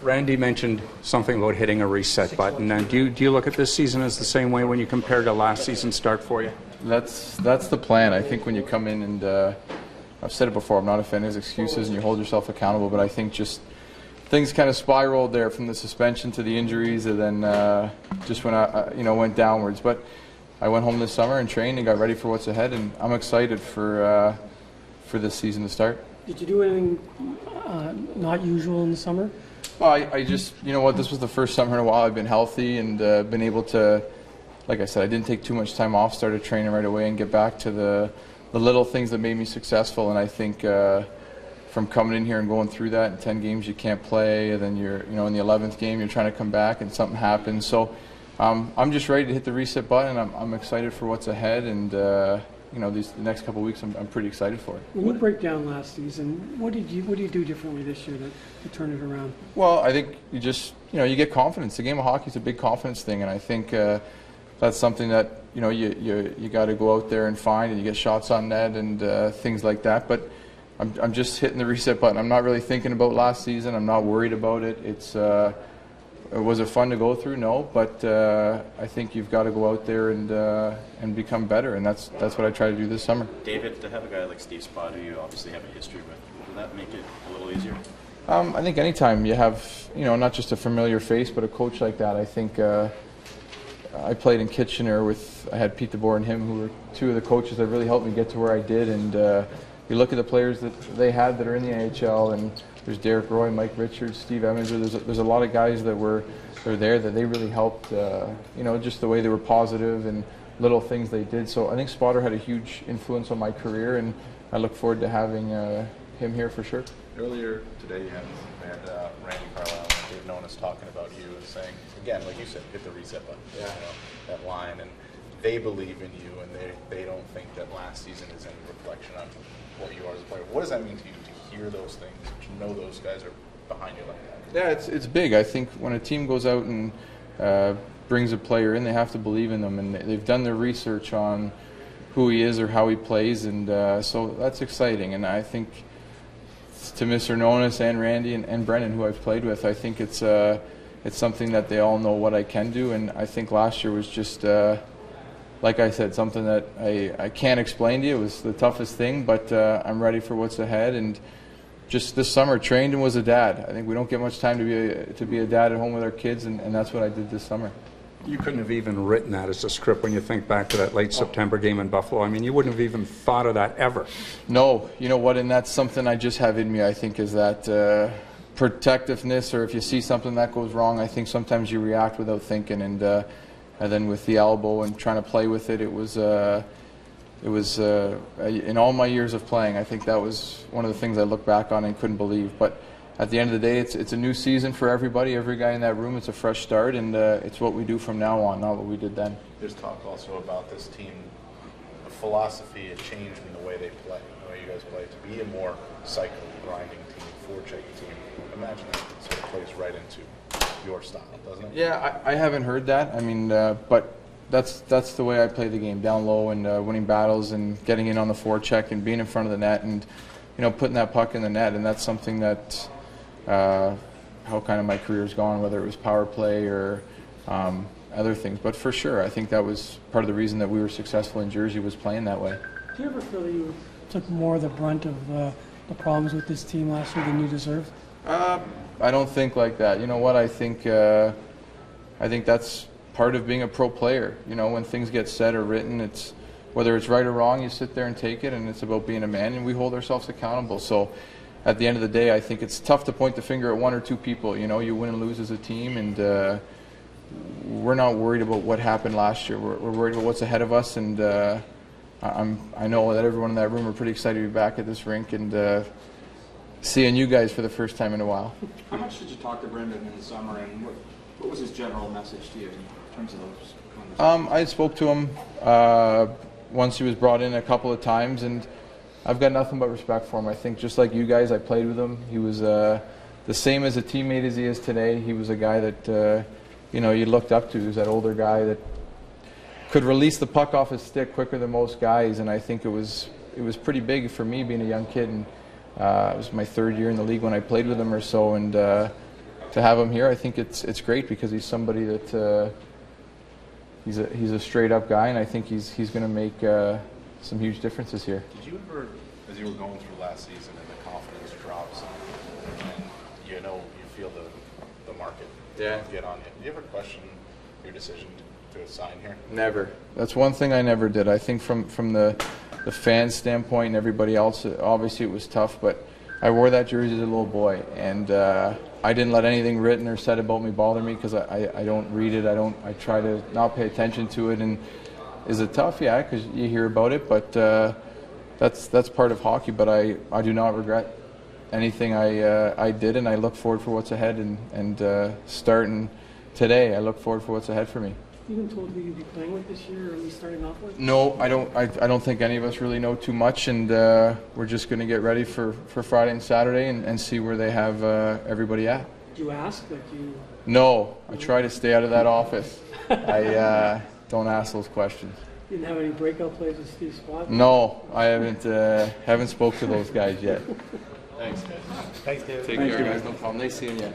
Randy mentioned something about hitting a reset button. And do you look at this season as the same way when you compare to last season's start for you? That's the plan. I think when you come in and I've said it before, I'm not a fan of excuses and you hold yourself accountable, but I think just things kind of spiraled there from the suspension to the injuries and then just when I went downwards. But I went home this summer and trained and got ready for what's ahead, and I'm excited for this season to start. Did you do anything not usual in the summer? Well, I just, this was the first summer in a while I've been healthy and been able to, like I said, I didn't take too much time off, started training right away and get back to the little things that made me successful. And I think from coming in here and going through that, in 10 games you can't play, and then you're, in the 11th game you're trying to come back and something happens. So I'm just ready to hit the reset button. I'm excited for what's ahead, and the next couple of weeks I'm pretty excited for it. When you break down last season, what do you do differently this year to turn it around? Well, I think you just, you get confidence. The game of hockey is a big confidence thing, and I think that's something that, you got to go out there and find, and you get shots on net and things like that. But I'm just hitting the reset button. I'm not really thinking about last season. I'm not worried about it. Was it fun to go through? No, but I think you've got to go out there and become better, and that's what I try to do this summer. David, to have a guy like Steve Spott, who you obviously have a history with, will that make it a little easier? I think anytime you have, not just a familiar face, but a coach like that, I think I played in Kitchener I had Pete DeBoer and him, who were two of the coaches that really helped me get to where I did, and you look at the players that they had that are in the AHL, and there's Derek Roy, Mike Richards, Steve Eminger. There's a lot of guys that were there that they really helped. Just the way they were positive and little things they did. So I think Spotter had a huge influence on my career, and I look forward to having him here for sure. Earlier today, you had Randy Carlisle and Dave Nonis talking about you and saying, again, like you said, hit the reset button. Yeah. That line, and they believe in you, and they don't think that last season is any reflection on what you are as a player. What does that mean to you to hear those things, to know those guys are behind you like that? Yeah, it's big. I think when a team goes out and brings a player in, they have to believe in them, and they've done their research on who he is or how he plays, and so that's exciting. And I think to Mr. Nonis and Randy and Brennan, who I've played with, I think it's something that they all know what I can do, and I think last year was just like I said, something that I can't explain to you. It was the toughest thing, but I'm ready for what's ahead. And just this summer, trained and was a dad. I think we don't get much time to be a dad at home with our kids, and that's what I did this summer. You couldn't have even written that as a script when you think back to that late September game in Buffalo. I mean, you wouldn't have even thought of that ever. No, you know what, and that's something I just have in me, I think, is that protectiveness, or if you see something that goes wrong, I think sometimes you react without thinking, and then with the elbow and trying to play with it, it was in all my years of playing, I think that was one of the things I look back on and couldn't believe. But at the end of the day, it's a new season for everybody, every guy in that room. It's a fresh start, and it's what we do from now on, not what we did then. There's talk also about this team, the philosophy, a change in the way they play, the way you guys play, to be a more cycle grinding team, forechecking team. Imagine that sort of plays right into your style, doesn't it? Yeah, I haven't heard that. I mean, but that's the way I play the game, down low and winning battles and getting in on the forecheck and being in front of the net and putting that puck in the net. And that's something that how kind of my career's gone, whether it was power play or other things. But for sure, I think that was part of the reason that we were successful in Jersey, was playing that way. Do you ever feel that you took more of the brunt of the problems with this team last year than you deserved? I don't think like that. You know what? I think that's part of being a pro player. When things get said or written, it's whether it's right or wrong, you sit there and take it, and it's about being a man, and we hold ourselves accountable. So at the end of the day, I think it's tough to point the finger at one or two people. You win and lose as a team, and we're not worried about what happened last year. We're worried about what's ahead of us, and I know that everyone in that room are pretty excited to be back at this rink and seeing you guys for the first time in a while. How much did you talk to Brendan in the summer, and what was his general message to you in terms of those conversations? I spoke to him once he was brought in a couple of times, and I've got nothing but respect for him. I think just like you guys, I played with him. He was the same as a teammate as he is today. He was a guy that you looked up to. He was that older guy that could release the puck off his stick quicker than most guys, and I think it was pretty big for me being a young kid. And It was my 3rd year in the league when I played with him or so, and to have him here, I think it's great because he's somebody that he's a straight up guy, and I think he's going to make some huge differences here. Did you ever, as you were going through last season and the confidence drops, and you feel the market get on you, did you ever question your decision to sign here? Never. That's one thing I never did. I think from the fan standpoint and everybody else, obviously it was tough, but I wore that jersey as a little boy, and I didn't let anything written or said about me bother me because I don't read it. I try to not pay attention to it. And is it tough? Yeah, because you hear about it, but that's part of hockey. But I do not regret anything I did, and I look forward for what's ahead. And starting today, I look forward for what's ahead for me. You been told who you'd be playing with this year, or at least starting off with? No, I don't. I don't think any of us really know too much, and we're just going to get ready for Friday and Saturday and see where they have everybody at. Do you ask? No, I try to stay out of that office. I don't ask those questions. You didn't have any breakout plays with Steve Spott? No, I haven't spoke to those guys yet. Thanks, guys. Take care, guys. No problem. Nice seeing you.